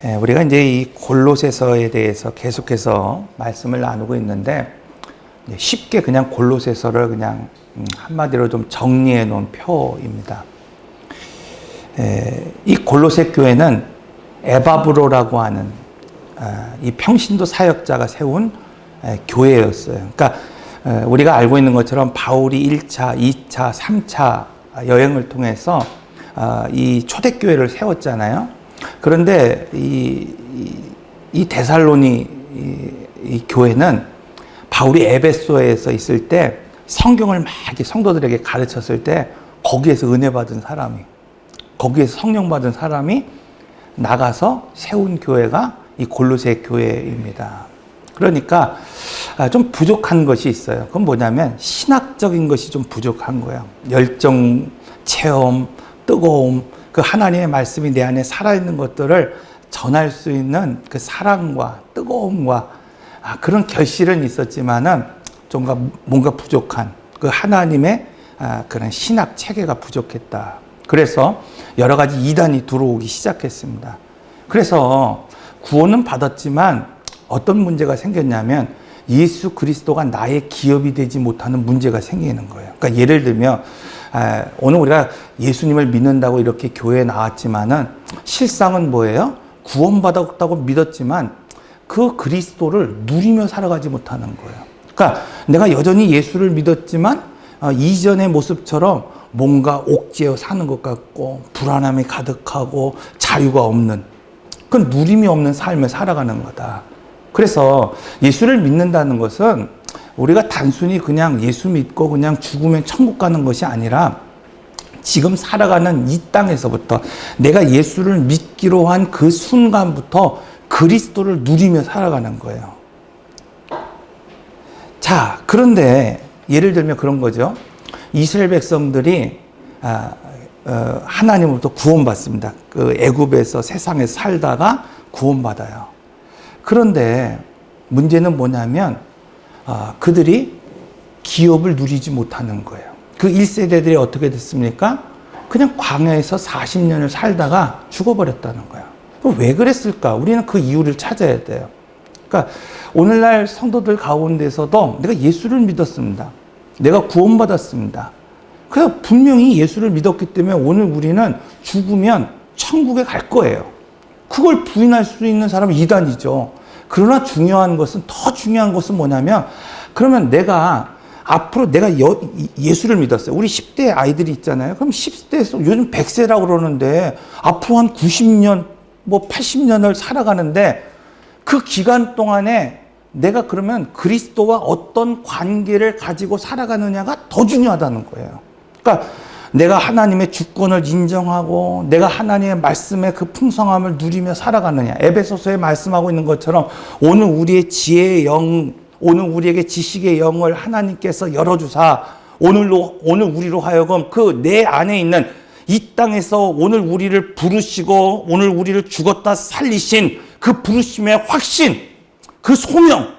우리가 이제 이 골로새서에 대해서 계속해서 말씀을 나누고 있는데 쉽게 그냥 골로새서를 그냥 한마디로 좀 정리해 놓은 표입니다. 이 골로새 교회는 에바브로라고 하는 이 평신도 사역자가 세운 교회였어요. 그러니까 우리가 알고 있는 것처럼 바울이 1차, 2차, 3차 여행을 통해서 이 초대교회를 세웠잖아요. 그런데 이 데살로니 이 교회는 바울이 에베소에서 있을 때 성경을 막 성도들에게 가르쳤을 때 거기에서 은혜 받은 사람이, 거기에서 성령 받은 사람이 나가서 세운 교회가 이 골로새 교회입니다. 그러니까 좀 부족한 것이 있어요. 그건 뭐냐면 신학적인 것이 좀 부족한 거예요. 열정, 체험, 뜨거움, 그 하나님의 말씀이 내 안에 살아있는 것들을 전할 수 있는 그 사랑과 뜨거움과 그런 결실은 있었지만은 좀 뭔가 부족한 그 하나님의 그런 신학 체계가 부족했다. 그래서 여러 가지 이단이 들어오기 시작했습니다. 그래서 구원은 받았지만 어떤 문제가 생겼냐면 예수 그리스도가 나의 기업이 되지 못하는 문제가 생기는 거예요. 그러니까 예를 들면 오늘 우리가 예수님을 믿는다고 이렇게 교회에 나왔지만은 실상은 뭐예요? 구원받았다고 믿었지만 그 그리스도를 누리며 살아가지 못하는 거예요. 그러니까 내가 여전히 예수를 믿었지만 이전의 모습처럼 뭔가 옥죄어 사는 것 같고 불안함이 가득하고 자유가 없는 그 누림이 없는 삶을 살아가는 거다. 그래서 예수를 믿는다는 것은 우리가 단순히 그냥 예수 믿고 그냥 죽으면 천국 가는 것이 아니라 지금 살아가는 이 땅에서부터 내가 예수를 믿기로 한 그 순간부터 그리스도를 누리며 살아가는 거예요. 자, 그런데 예를 들면 그런 거죠. 이스라엘 백성들이 하나님으로부터 구원받습니다. 그 애굽에서 세상에 살다가 구원받아요. 그런데 문제는 뭐냐면 그들이 기업을 누리지 못하는 거예요. 그 1세대들이 어떻게 됐습니까? 그냥 광야에서 40년을 살다가 죽어버렸다는 거예요. 왜 그랬을까? 우리는 그 이유를 찾아야 돼요. 그러니까 오늘날 성도들 가운데서도 내가 예수를 믿었습니다. 내가 구원받았습니다. 그래서 분명히 예수를 믿었기 때문에 오늘 우리는 죽으면 천국에 갈 거예요. 그걸 부인할 수 있는 사람은 이단이죠. 그러나 더 중요한 것은 뭐냐면 그러면 내가 앞으로 내가 예수를 믿었어요. 우리 10대 아이들이 있잖아요. 그럼 10대에서 요즘 100세라고 그러는데 앞으로 한 90년, 80년을 살아가는데 그 기간 동안에 내가 그러면 그리스도와 어떤 관계를 가지고 살아가느냐가 더 중요하다는 거예요. 그러니까 내가 하나님의 주권을 인정하고 내가 하나님의 말씀의 그 풍성함을 누리며 살아가느냐. 에베소서에 말씀하고 있는 것처럼 오늘 우리의 지혜의 영, 오늘 우리에게 지식의 영을 하나님께서 열어주사 오늘 우리로 하여금 그 내 안에 있는 이 땅에서 오늘 우리를 부르시고 오늘 우리를 죽었다 살리신 그 부르심의 확신, 그 소명,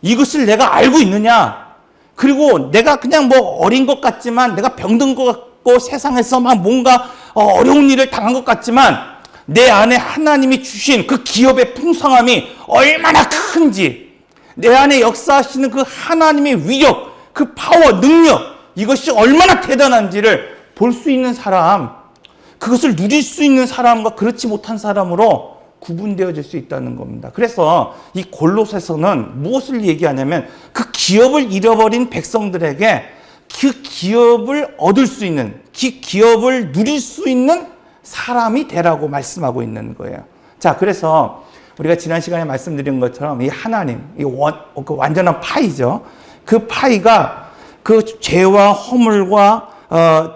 이것을 내가 알고 있느냐. 그리고 내가 그냥 어린 것 같지만 내가 병든 것 같고 세상에서 막 뭔가 어려운 일을 당한 것 같지만 내 안에 하나님이 주신 그 기업의 풍성함이 얼마나 큰지, 내 안에 역사하시는 그 하나님의 위력, 그 파워, 능력, 이것이 얼마나 대단한지를 볼 수 있는 사람, 그것을 누릴 수 있는 사람과 그렇지 못한 사람으로 구분되어질 수 있다는 겁니다. 그래서 이 골로새서는 무엇을 얘기하냐면 그 기업을 잃어버린 백성들에게 그 기업을 얻을 수 있는, 그 기업을 누릴 수 있는 사람이 되라고 말씀하고 있는 거예요. 자, 그래서 우리가 지난 시간에 말씀드린 것처럼 이 하나님, 그 완전한 파이죠. 그 파이가 그 죄와 허물과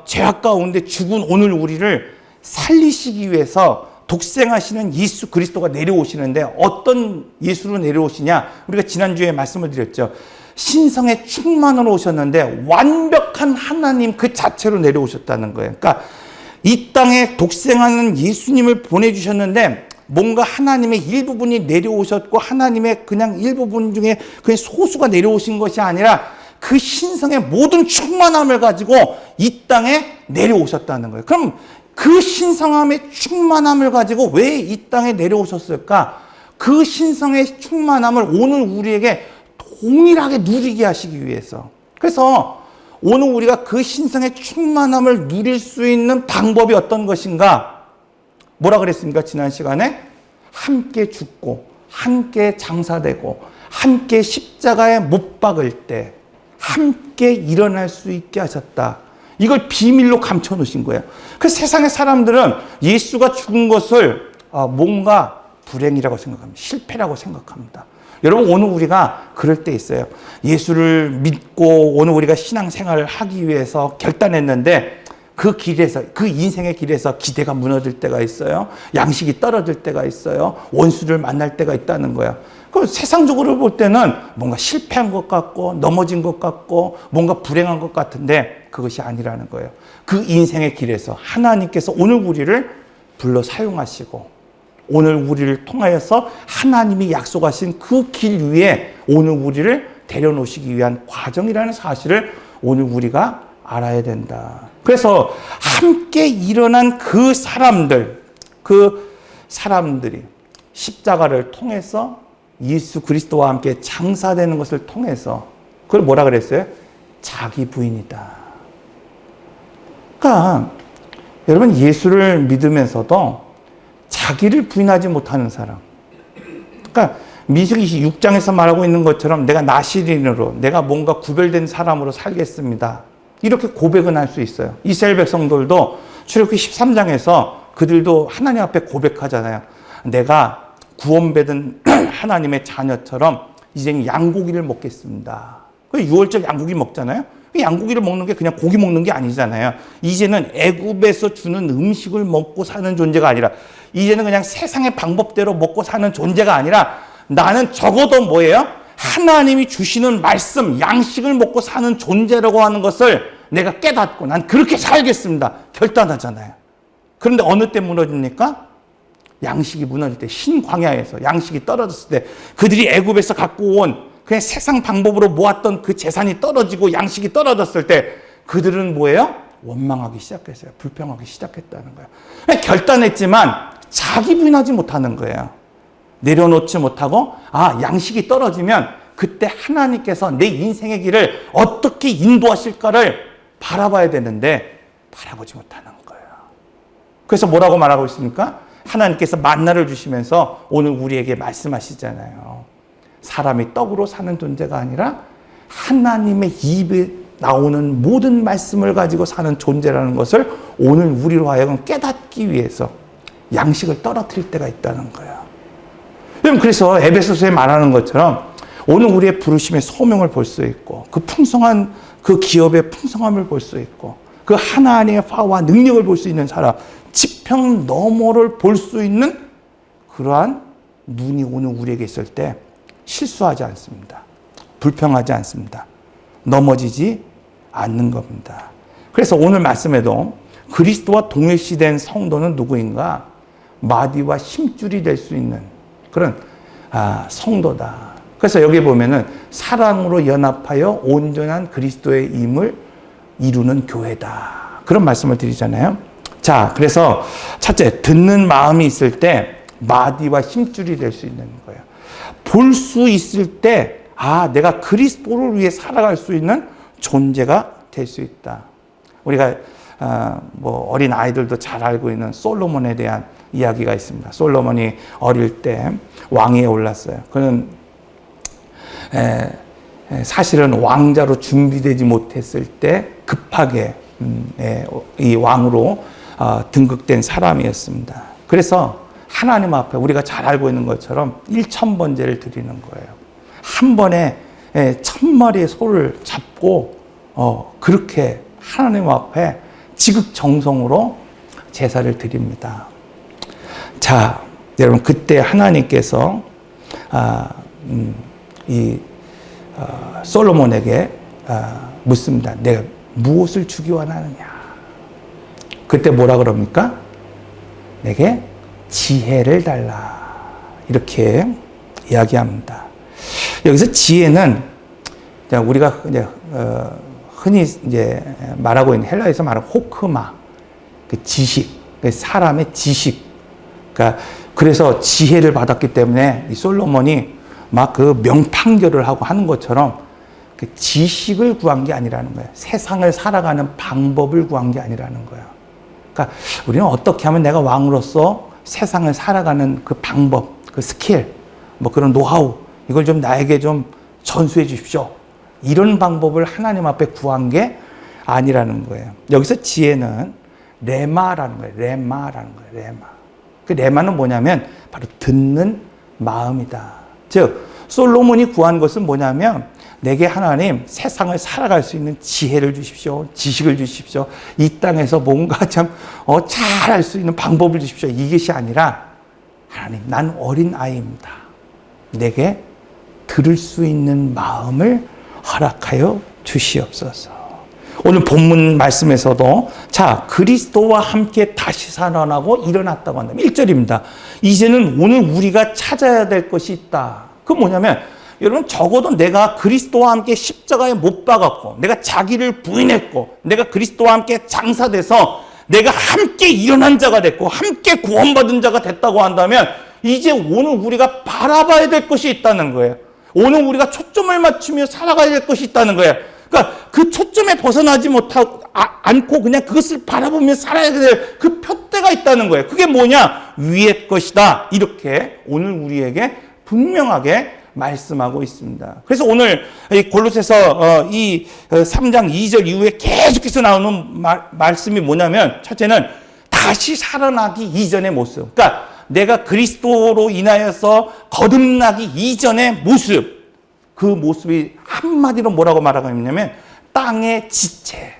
죄악 가운데 죽은 오늘 우리를 살리시기 위해서 독생하시는 예수 그리스도가 내려오시는데 어떤 예수로 내려오시냐? 우리가 지난주에 말씀을 드렸죠. 신성의 충만으로 오셨는데 완벽한 하나님 그 자체로 내려오셨다는 거예요. 그러니까 이 땅에 독생하는 예수님을 보내주셨는데 뭔가 하나님의 일부분이 내려오셨고 하나님의 그냥 일부분 중에 그냥 소수가 내려오신 것이 아니라 그 신성의 모든 충만함을 가지고 이 땅에 내려오셨다는 거예요. 그럼 그 신성함의 충만함을 가지고 왜 이 땅에 내려오셨을까? 그 신성의 충만함을 오늘 우리에게 동일하게 누리게 하시기 위해서. 그래서 오늘 우리가 그 신성의 충만함을 누릴 수 있는 방법이 어떤 것인가? 뭐라 그랬습니까? 지난 시간에 함께 죽고 함께 장사되고 함께 십자가에 못 박을 때 함께 일어날 수 있게 하셨다. 이걸 비밀로 감춰 놓으신 거예요. 그 세상의 사람들은 예수가 죽은 것을 뭔가 불행이라고 생각합니다. 실패라고 생각합니다. 여러분, 오늘 우리가 그럴 때 있어요. 예수를 믿고 오늘 우리가 신앙생활을 하기 위해서 결단했는데 그 길에서, 그 인생의 길에서 기대가 무너질 때가 있어요. 양식이 떨어질 때가 있어요. 원수를 만날 때가 있다는 거야. 그 세상적으로 볼 때는 뭔가 실패한 것 같고 넘어진 것 같고 뭔가 불행한 것 같은데 그것이 아니라는 거예요. 그 인생의 길에서 하나님께서 오늘 우리를 불러 사용하시고 오늘 우리를 통하여서 하나님이 약속하신 그 길 위에 오늘 우리를 데려놓으시기 위한 과정이라는 사실을 오늘 우리가 알아야 된다. 그래서 함께 일어난 그 사람들이 십자가를 통해서 예수 그리스도와 함께 장사되는 것을 통해서 그걸 뭐라 그랬어요? 자기 부인이다. 그러니까 여러분, 예수를 믿으면서도 자기를 부인하지 못하는 사람. 그러니까 민수기 6장에서 말하고 있는 것처럼 내가 나시린으로, 내가 뭔가 구별된 사람으로 살겠습니다. 이렇게 고백은 할 수 있어요. 이스라엘 백성들도 출애굽기 13장에서 그들도 하나님 앞에 고백하잖아요. 내가 구원받은 하나님의 자녀처럼 이제는 양고기를 먹겠습니다. 그 유월절 양고기 먹잖아요. 그 양고기를 먹는 게 그냥 고기 먹는 게 아니잖아요. 이제는 애굽에서 주는 음식을 먹고 사는 존재가 아니라 이제는 그냥 세상의 방법대로 먹고 사는 존재가 아니라 나는 적어도 뭐예요? 하나님이 주시는 말씀, 양식을 먹고 사는 존재라고 하는 것을 내가 깨닫고 난 그렇게 살겠습니다. 결단하잖아요. 그런데 어느 때 무너집니까? 양식이 무너질 때, 신광야에서 양식이 떨어졌을 때 그들이 애굽에서 갖고 온 그냥 세상 방법으로 모았던 그 재산이 떨어지고 양식이 떨어졌을 때 그들은 뭐예요? 원망하기 시작했어요. 불평하기 시작했다는 거예요. 결단했지만 자기 부인하지 못하는 거예요. 내려놓지 못하고 양식이 떨어지면 그때 하나님께서 내 인생의 길을 어떻게 인도하실까를 바라봐야 되는데 바라보지 못하는 거예요. 그래서 뭐라고 말하고 있습니까? 하나님께서 만나를 주시면서 오늘 우리에게 말씀하시잖아요. 사람이 떡으로 사는 존재가 아니라 하나님의 입에 나오는 모든 말씀을 가지고 사는 존재라는 것을 오늘 우리로 하여금 깨닫기 위해서 양식을 떨어뜨릴 때가 있다는 거예요. 여러분, 그래서 에베소서에 말하는 것처럼 오늘 우리의 부르심의 소명을 볼 수 있고 그 풍성한 그 기업의 풍성함을 볼 수 있고 그 하나님의 파워와 능력을 볼 수 있는 사람, 지평 너머를 볼 수 있는 그러한 눈이 오늘 우리에게 있을 때 실수하지 않습니다. 불평하지 않습니다. 넘어지지 않는 겁니다. 그래서 오늘 말씀에도 그리스도와 동일시된 성도는 누구인가? 마디와 힘줄이 될 수 있는 그런 성도다. 그래서 여기 보면은 사랑으로 연합하여 온전한 그리스도의 임을 이루는 교회다. 그런 말씀을 드리잖아요. 자, 그래서 첫째, 듣는 마음이 있을 때 마디와 힘줄이 될 수 있는 거예요. 볼 수 있을 때, 내가 그리스도를 위해 살아갈 수 있는 존재가 될 수 있다. 우리가 어린 아이들도 잘 알고 있는 솔로몬에 대한 이야기가 있습니다. 솔로몬이 어릴 때 왕위에 올랐어요. 그는 사실은 왕자로 준비되지 못했을 때 급하게 이 왕으로 등극된 사람이었습니다. 그래서 하나님 앞에 우리가 잘 알고 있는 것처럼 1000번제를 드리는 거예요. 한 번에 1000마리의 소를 잡고 그렇게 하나님 앞에 지극정성으로 제사를 드립니다. 자, 여러분, 그때 하나님께서 솔로몬에게 묻습니다. 내가 무엇을 주기 원하느냐? 그때 뭐라 그럽니까? 내게 지혜를 달라. 이렇게 이야기합니다. 여기서 지혜는 우리가 이제 흔히 이제 말하고 있는 헬라에서 말하는 호크마, 그 지식, 사람의 지식. 그러니까 그래서 지혜를 받았기 때문에 이 솔로몬이 막 그 명판결을 하고 하는 것처럼 그 지식을 구한 게 아니라는 거예요. 세상을 살아가는 방법을 구한 게 아니라는 거예요. 그러니까 우리는 어떻게 하면 내가 왕으로서 세상을 살아가는 그 방법, 그 스킬, 뭐 그런 노하우, 이걸 좀 나에게 좀 전수해 주십시오. 이런 방법을 하나님 앞에 구한 게 아니라는 거예요. 여기서 지혜는 레마라는 거예요. 레마라는 거예요. 레마. 그 레마는 뭐냐면 바로 듣는 마음이다. 즉 솔로몬이 구한 것은 뭐냐면 내게 하나님 세상을 살아갈 수 있는 지혜를 주십시오. 지식을 주십시오. 이 땅에서 뭔가 참 잘할 수 있는 방법을 주십시오. 이것이 아니라 하나님 난 어린 아이입니다. 내게 들을 수 있는 마음을 허락하여 주시옵소서. 오늘 본문 말씀에서도 자 그리스도와 함께 다시 살아나고 일어났다고 한다면 1절입니다. 이제는 오늘 우리가 찾아야 될 것이 있다. 그건 뭐냐면 여러분 적어도 내가 그리스도와 함께 십자가에 못 박았고 내가 자기를 부인했고 내가 그리스도와 함께 장사돼서 내가 함께 일어난 자가 됐고 함께 구원받은 자가 됐다고 한다면 이제 오늘 우리가 바라봐야 될 것이 있다는 거예요. 오늘 우리가 초점을 맞추며 살아가야 될 것이 있다는 거예요. 그러니까 그 초점에 벗어나지 못하고 않고 그냥 그것을 바라보며 살아야 될 그 표대가 있다는 거예요. 그게 뭐냐? 위의 것이다. 이렇게 오늘 우리에게 분명하게 말씀하고 있습니다. 그래서 오늘 골로새서 이 3장 2절 이후에 계속해서 나오는 말씀이 뭐냐면 첫째는 다시 살아나기 이전의 모습. 그러니까 내가 그리스도로 인하여서 거듭나기 이전의 모습. 그 모습이 한마디로 뭐라고 말하고 있냐면 땅의 지체.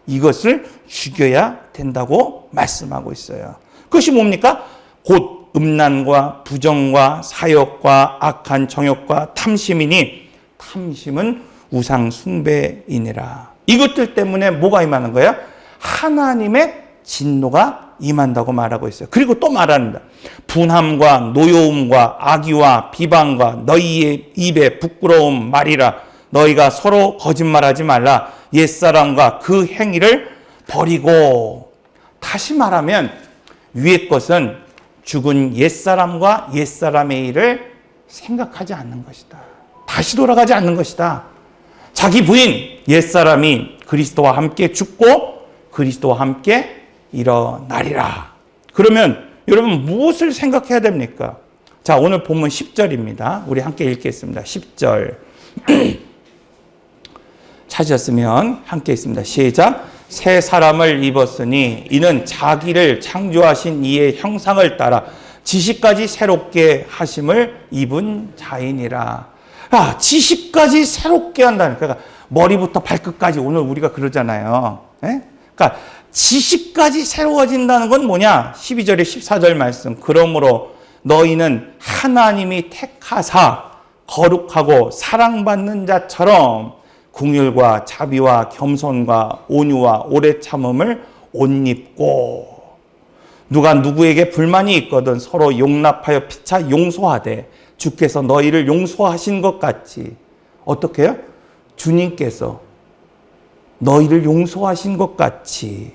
이것을 죽여야 된다고 말씀하고 있어요. 그것이 뭡니까? 곧 음란과 부정과 사욕과 악한 정욕과 탐심이니 탐심은 우상 숭배이니라. 이것들 때문에 뭐가 임하는 거예요? 하나님의 진노가 임한다고 말하고 있어요. 그리고 또 말합니다. 분함과 노여움과 악의와 비방과 너희의 입에 부끄러운 말이라. 너희가 서로 거짓말하지 말라. 옛사람과 그 행위를 버리고. 다시 말하면 위의 것은 죽은 옛사람과 옛사람의 일을 생각하지 않는 것이다. 다시 돌아가지 않는 것이다. 자기 부인 옛사람이 그리스도와 함께 죽고 그리스도와 함께 일어나리라. 그러면 여러분 무엇을 생각해야 됩니까? 자, 오늘 본문 10절입니다. 우리 함께 읽겠습니다. 10절. 찾으셨으면 함께 있습니다. 시작. 새 사람을 입었으니 이는 자기를 창조하신 이의 형상을 따라 지식까지 새롭게 하심을 입은 자이니라. 지식까지 새롭게 한다는, 그러니까 머리부터 발끝까지 오늘 우리가 그러잖아요. 예? 그러니까 지식까지 새로워진다는 건 뭐냐? 12절에 14절 말씀. 그러므로 너희는 하나님이 택하사 거룩하고 사랑받는 자처럼 긍휼과 자비와 겸손과 온유와 오래 참음을 옷 입고 누가 누구에게 불만이 있거든 서로 용납하여 피차 용서하되 주께서 너희를 용서하신 것 같이. 어떻게 해요? 주님께서 너희를 용서하신 것 같이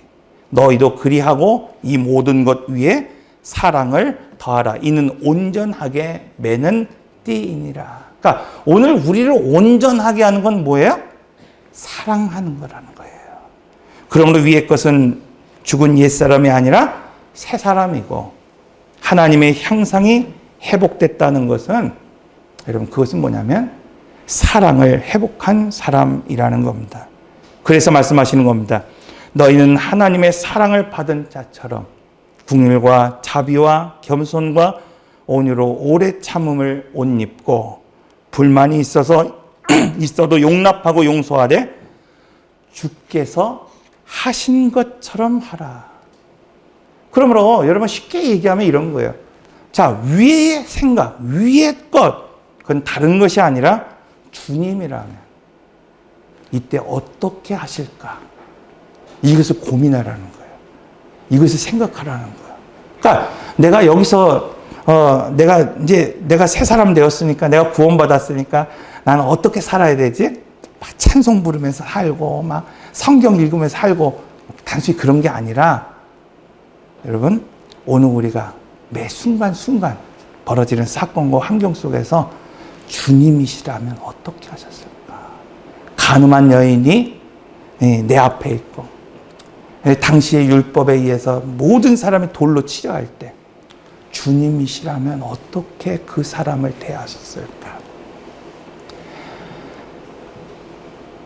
너희도 그리하고 이 모든 것 위에 사랑을 더하라. 이는 온전하게 매는 띠이니라. 그러니까 오늘 우리를 온전하게 하는 건 뭐예요? 사랑하는 거라는 거예요. 그러므로 위의 것은 죽은 옛사람이 아니라 새 사람이고 하나님의 형상이 회복됐다는 것은 여러분 그것은 뭐냐면 사랑을 회복한 사람이라는 겁니다. 그래서 말씀하시는 겁니다. 너희는 하나님의 사랑을 받은 자처럼 긍휼과 자비와 겸손과 온유로 오래 참음을 옷 입고 불만이 있어도 용납하고 용서하되 주께서 하신 것처럼 하라. 그러므로 여러분 쉽게 얘기하면 이런 거예요. 자, 위의 생각, 위의 것, 그건 다른 것이 아니라 주님이라면 이때 어떻게 하실까? 이것을 고민하라는 거예요. 이것을 생각하라는 거예요. 그러니까 내가 여기서 내가 새 사람 되었으니까, 내가 구원받았으니까 나는 어떻게 살아야 되지? 막 찬송 부르면서 살고, 막 성경 읽으면서 살고, 단순히 그런 게 아니라 여러분, 오늘 우리가 매 순간순간 벌어지는 사건과 환경 속에서 주님이시라면 어떻게 하셨을까? 가늠한 여인이 내 앞에 있고, 당시의 율법에 의해서 모든 사람이 돌로 치려할 때 주님이시라면 어떻게 그 사람을 대하셨을까?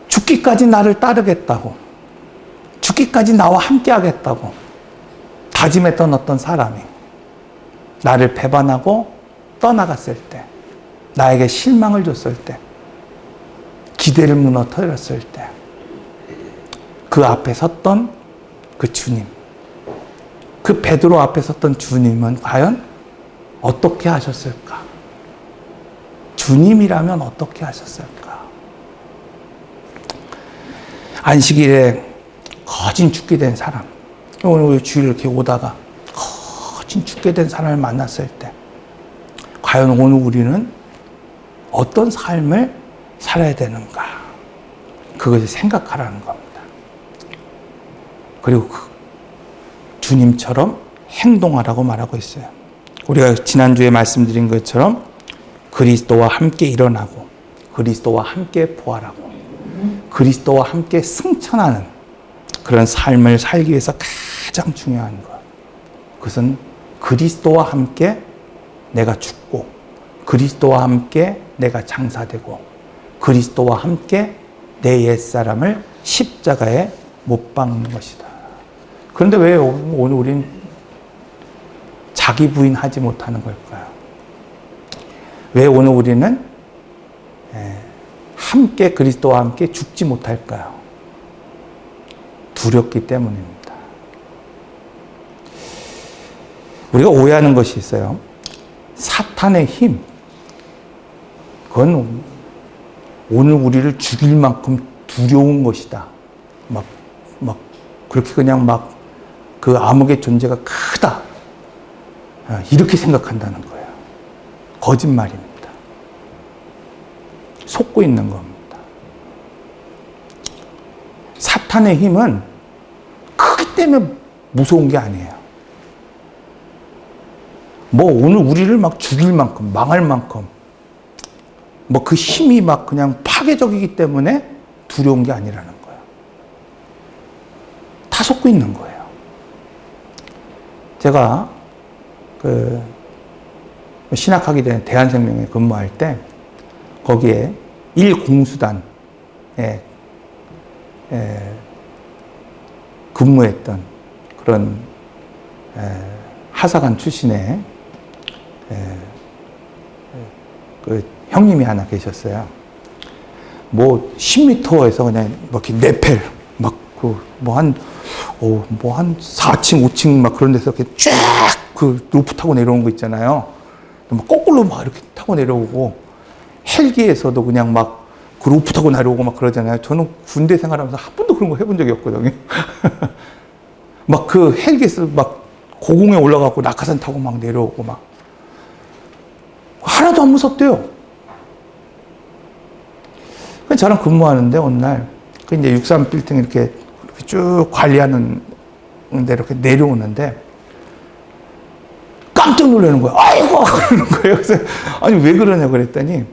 죽기까지 나를 따르겠다고, 죽기까지 나와 함께 하겠다고 다짐했던 어떤 사람이 나를 배반하고 떠나갔을 때, 나에게 실망을 줬을 때, 기대를 무너뜨렸을 때, 그 앞에 섰던 그 주님, 그 베드로 앞에 섰던 주님은 과연 어떻게 하셨을까? 주님이라면 어떻게 하셨을까? 안식일에 거진 죽게 된 사람, 오늘 주일 이렇게 오다가 거진 죽게 된 사람을 만났을 때, 과연 오늘 우리는 어떤 삶을 살아야 되는가? 그것을 생각하라는 겁니다. 그리고 주님처럼 행동하라고 말하고 있어요. 우리가 지난주에 말씀드린 것처럼 그리스도와 함께 일어나고, 그리스도와 함께 부활하고, 그리스도와 함께 승천하는 그런 삶을 살기 위해서 가장 중요한 것, 그것은 그리스도와 함께 내가 죽고, 그리스도와 함께 내가 장사되고, 그리스도와 함께 내 옛사람을 십자가에 못 박는 것이다. 그런데 왜 오늘 우린 자기 부인하지 못하는 걸까요? 왜 오늘 우리는 함께 그리스도와 함께 죽지 못할까요? 두렵기 때문입니다. 우리가 오해하는 것이 있어요. 사탄의 힘, 그건 오늘 우리를 죽일 만큼 두려운 것이다. 막 그렇게 그냥 그 암흑의 존재가 크다, 이렇게 생각한다는 거예요. 거짓말입니다. 속고 있는 겁니다. 사탄의 힘은 크기 때문에 무서운 게 아니에요. 오늘 우리를 막 죽일 만큼, 망할 만큼, 그 힘이 막 그냥 파괴적이기 때문에 두려운 게 아니라는 거예요. 다 속고 있는 거예요. 제가 신학하기 전에 대한생명에 근무할 때 거기에 일공수단에 근무했던 그런 하사관 출신의 그 형님이 하나 계셨어요. 10m에서 그냥 이렇게 네펠, 한 4층, 5층 그런 데서 이렇게 쫙 그 루프 타고 내려오는 거 있잖아요. 거꾸로 이렇게 타고 내려오고, 헬기에서도 그냥 그 루프 타고 내려오고 그러잖아요. 저는 군대 생활하면서 한 번도 그런 거 해본 적이 없거든요. 그 헬기에서 고공에 올라가고 낙하산 타고 내려오고 하나도 안 무섭대요. 저랑 근무하는데 어느 날 이제 63 빌딩 이렇게 쭉 관리하는 데 이렇게 내려오는데 깜짝 놀라는 거예요. 아이고! 그러는 거예요. 그래서 아니 왜 그러냐고 그랬더니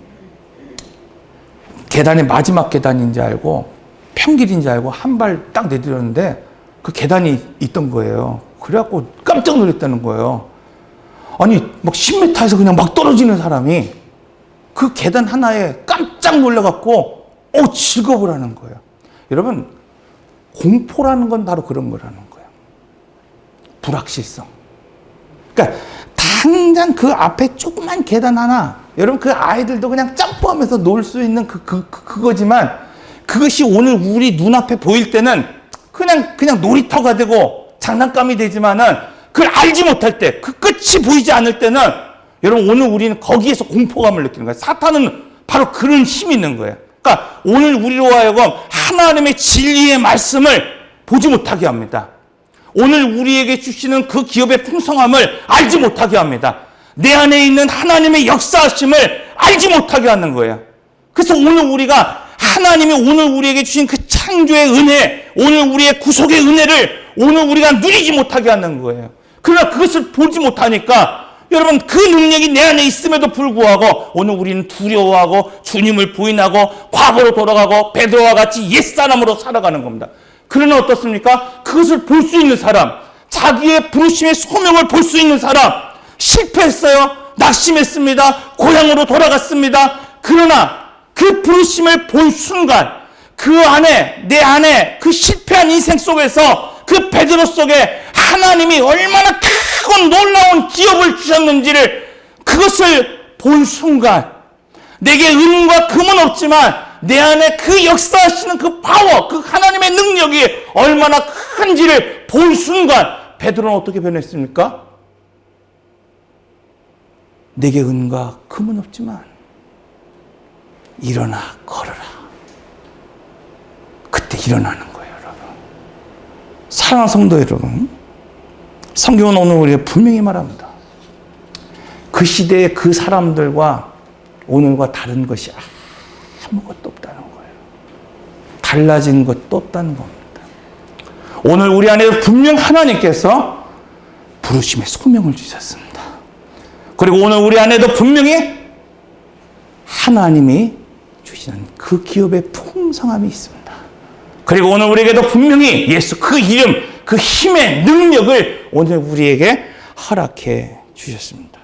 계단의 마지막 계단인지 알고 평길인지 알고 한 발 딱 내디뎠는데 그 계단이 있던 거예요. 그래갖고 깜짝 놀랐다는 거예요. 아니 10m에서 그냥 떨어지는 사람이 그 계단 하나에 깜짝 놀라갖고 즐거워를 하는 거예요. 여러분, 공포라는 건 바로 그런 거라는 거예요. 불확실성. 그러니까 당장 그 앞에 조그만 계단 하나, 여러분 그 아이들도 그냥 점프하면서 놀 수 있는 그거지만, 그것이 오늘 우리 눈앞에 보일 때는 그냥 놀이터가 되고 장난감이 되지만은 그걸 알지 못할 때, 그 끝이 보이지 않을 때는 여러분 오늘 우리는 거기에서 공포감을 느끼는 거예요. 사탄은 바로 그런 힘이 있는 거예요. 그러니까 오늘 우리로 하여금 하나님의 진리의 말씀을 보지 못하게 합니다. 오늘 우리에게 주시는 그 기업의 풍성함을 알지 못하게 합니다. 내 안에 있는 하나님의 역사하심을 알지 못하게 하는 거예요. 그래서 오늘 우리가 하나님이 오늘 우리에게 주신 그 창조의 은혜, 오늘 우리의 구속의 은혜를 오늘 우리가 누리지 못하게 하는 거예요. 그러나 그것을 보지 못하니까 여러분 그 능력이 내 안에 있음에도 불구하고 오늘 우리는 두려워하고 주님을 부인하고 과거로 돌아가고 베드로와 같이 옛사람으로 살아가는 겁니다. 그러나 어떻습니까? 그것을 볼 수 있는 사람, 자기의 부르심의 소명을 볼 수 있는 사람, 실패했어요. 낙심했습니다. 고향으로 돌아갔습니다. 그러나 그 부르심을 본 순간 그 안에, 내 안에 그 실패한 인생 속에서 그 베드로 속에 하나님이 얼마나 크고 놀라운 기업을 주셨는지를 그것을 본 순간 내게 은과 금은 없지만 내 안에 그 역사하시는 그 파워, 그 하나님의 능력이 얼마나 큰지를 본 순간 베드로는 어떻게 변했습니까? 내게 은과 금은 없지만 일어나 걸어라. 그때 일어나는 거예요, 여러분. 사랑하는 성도 여러분, 성경은 오늘 우리가 분명히 말합니다. 그 시대의 그 사람들과 오늘과 다른 것이 아무것도 없다는 거예요. 달라진 것도 없다는 겁니다. 오늘 우리 안에 분명 하나님께서 부르심의 소명을 주셨습니다. 그리고 오늘 우리 안에도 분명히 하나님이 주시는 그 기업의 풍성함이 있습니다. 그리고 오늘 우리에게도 분명히 예수 그 이름, 그 힘의 능력을 오늘 우리에게 허락해 주셨습니다.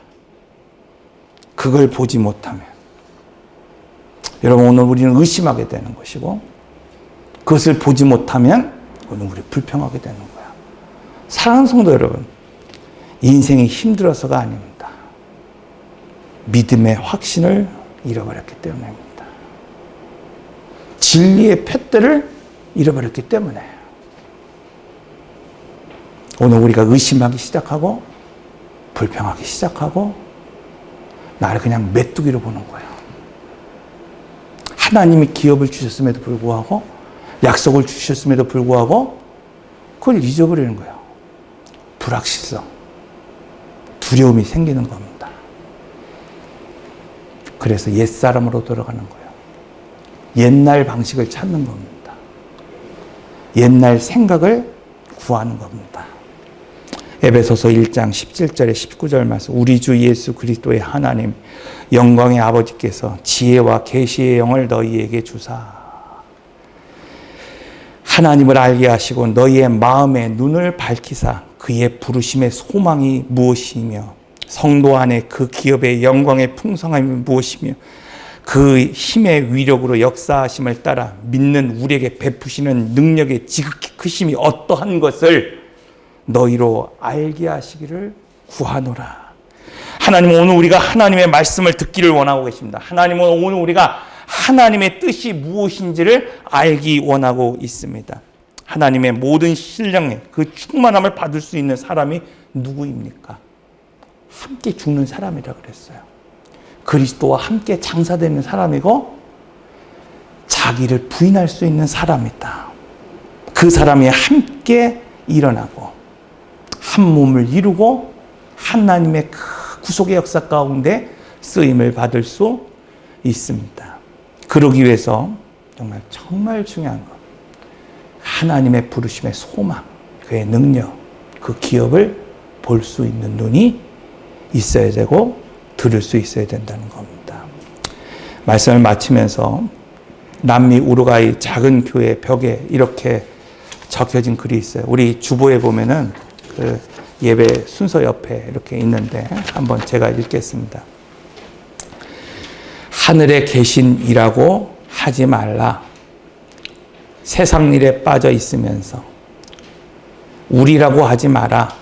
그걸 보지 못하면 여러분 오늘 우리는 의심하게 되는 것이고 그것을 보지 못하면 오늘 우리 불평하게 되는 거야. 사랑하는 성도 여러분, 인생이 힘들어서가 아닙니다. 믿음의 확신을 잃어버렸기 때문입니다. 진리의 팻대를 잃어버렸기 때문에 오늘 우리가 의심하기 시작하고 불평하기 시작하고 나를 그냥 메뚜기로 보는 거예요. 하나님이 기업을 주셨음에도 불구하고 약속을 주셨음에도 불구하고 그걸 잊어버리는 거예요. 불확실성, 두려움이 생기는 겁니다. 그래서 옛사람으로 돌아가는 거예요. 옛날 방식을 찾는 겁니다. 옛날 생각을 구하는 겁니다. 에베소서 1장 17절에 19절 말씀, 우리 주 예수 그리스도의 하나님 영광의 아버지께서 지혜와 계시의 영을 너희에게 주사 하나님을 알게 하시고 너희의 마음의 눈을 밝히사 그의 부르심의 소망이 무엇이며 성도 안에 그 기업의 영광의 풍성함이 무엇이며 그 힘의 위력으로 역사하심을 따라 믿는 우리에게 베푸시는 능력의 지극히 크심이 어떠한 것을 너희로 알게 하시기를 구하노라. 하나님은 오늘 우리가 하나님의 말씀을 듣기를 원하고 계십니다. 하나님은 오늘 우리가 하나님의 뜻이 무엇인지를 알기 원하고 있습니다. 하나님의 모든 신령의 그 충만함을 받을 수 있는 사람이 누구입니까? 함께 죽는 사람이라 그랬어요. 그리스도와 함께 장사되는 사람이고 자기를 부인할 수 있는 사람이다. 그 사람이 함께 일어나고 한 몸을 이루고 하나님의 그 구속의 역사 가운데 쓰임을 받을 수 있습니다. 그러기 위해서 정말 중요한 것, 하나님의 부르심의 소망, 그의 능력, 그 기업을 볼 수 있는 눈이 있어야 되고 들을 수 있어야 된다는 겁니다. 말씀을 마치면서 남미 우루과이 작은 교회 벽에 이렇게 적혀진 글이 있어요. 우리 주보에 보면은 그 예배 순서 옆에 이렇게 있는데 한번 제가 읽겠습니다. 하늘에 계신 이라고 하지 말라. 세상 일에 빠져 있으면서 우리라고 하지 마라.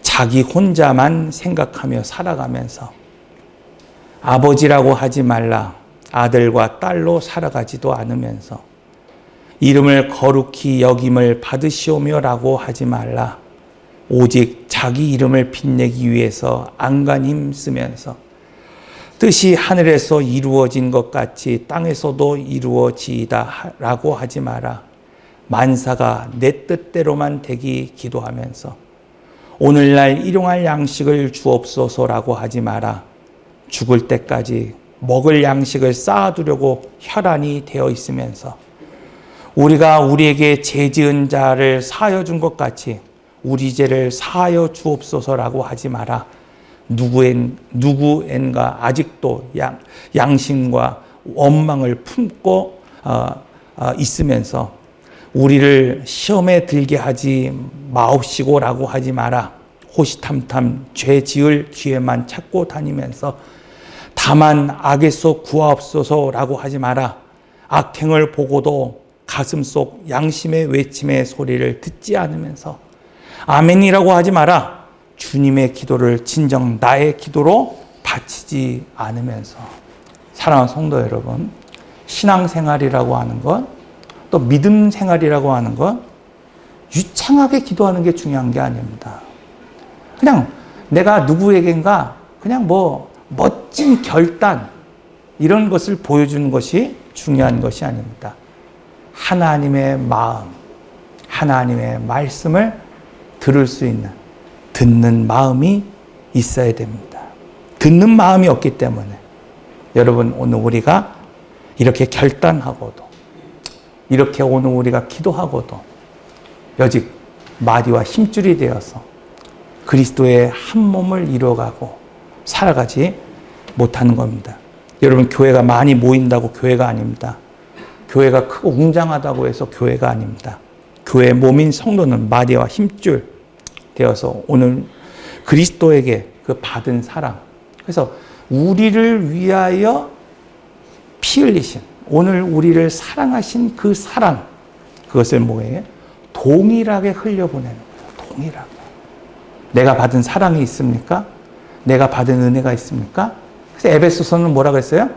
자기 혼자만 생각하며 살아가면서 아버지라고 하지 말라. 아들과 딸로 살아가지도 않으면서 이름을 거룩히 여김을 받으시오며라고 하지 말라. 오직 자기 이름을 빛내기 위해서 안간 힘쓰면서 뜻이 하늘에서 이루어진 것 같이 땅에서도 이루어지이다 라고 하지 마라. 만사가 내 뜻대로만 되기 기도하면서 오늘날 일용할 양식을 주옵소서라고 하지 마라. 죽을 때까지 먹을 양식을 쌓아두려고 혈안이 되어 있으면서 우리가 우리에게 죄 지은 자를 사하여 준 것 같이 우리 죄를 사하여 주옵소서라고 하지 마라. 누구엔가 아직도 양심과 원망을 품고 있으면서 우리를 시험에 들게 하지 마옵시고라고 하지 마라. 호시탐탐 죄 지을 기회만 찾고 다니면서 다만 악에서 구하옵소서라고 하지 마라. 악행을 보고도 가슴속 양심의 외침의 소리를 듣지 않으면서 아멘이라고 하지 마라. 주님의 기도를 진정 나의 기도로 바치지 않으면서. 사랑하는 성도 여러분, 신앙생활이라고 하는 것, 또 믿음 생활이라고 하는 것, 유창하게 기도하는 게 중요한 게 아닙니다. 그냥 내가 누구에겐가 그냥 멋진 결단 이런 것을 보여주는 것이 중요한 것이 아닙니다. 하나님의 마음, 하나님의 말씀을 들을 수 있는 듣는 마음이 있어야 됩니다. 듣는 마음이 없기 때문에 여러분 오늘 우리가 이렇게 결단하고도 이렇게 오늘 우리가 기도하고도 여직 마디와 힘줄이 되어서 그리스도의 한 몸을 이루어가고 살아가지 못하는 겁니다. 여러분 교회가 많이 모인다고 교회가 아닙니다. 교회가 크고 웅장하다고 해서 교회가 아닙니다. 교회의 몸인 성도는 마디와 힘줄 되어서 오늘 그리스도에게 그 받은 사랑, 그래서 우리를 위하여 피 흘리신, 오늘 우리를 사랑하신 그 사랑, 그것을 뭐예요? 동일하게 흘려보내는 거예요. 동일하게. 내가 받은 사랑이 있습니까? 내가 받은 은혜가 있습니까? 그래서 에베소서는 뭐라고 했어요?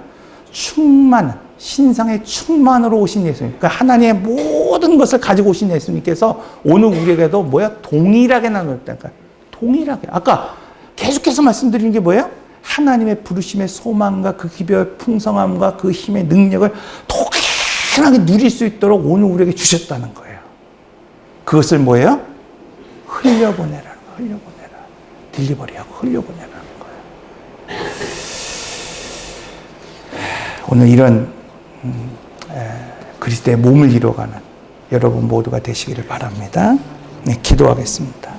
충만, 신상의 충만으로 오신 예수님. 그러니까 하나님의 모든 것을 가지고 오신 예수님께서 오늘 우리에게도 동일하게 나누었다니까. 동일하게. 아까 계속해서 말씀드리는 게 뭐예요? 하나님의 부르심의 소망과 그 기별의 풍성함과 그 힘의 능력을 동일하게 누릴 수 있도록 오늘 우리에게 주셨다는 거예요. 그것을 뭐예요? 흘려보내라는 거예요. 흘려보내라. 딜리버리하고 흘려보내라는 거예요. 오늘 이런 그리스도의 몸을 이루어가는 여러분 모두가 되시기를 바랍니다. 네, 기도하겠습니다.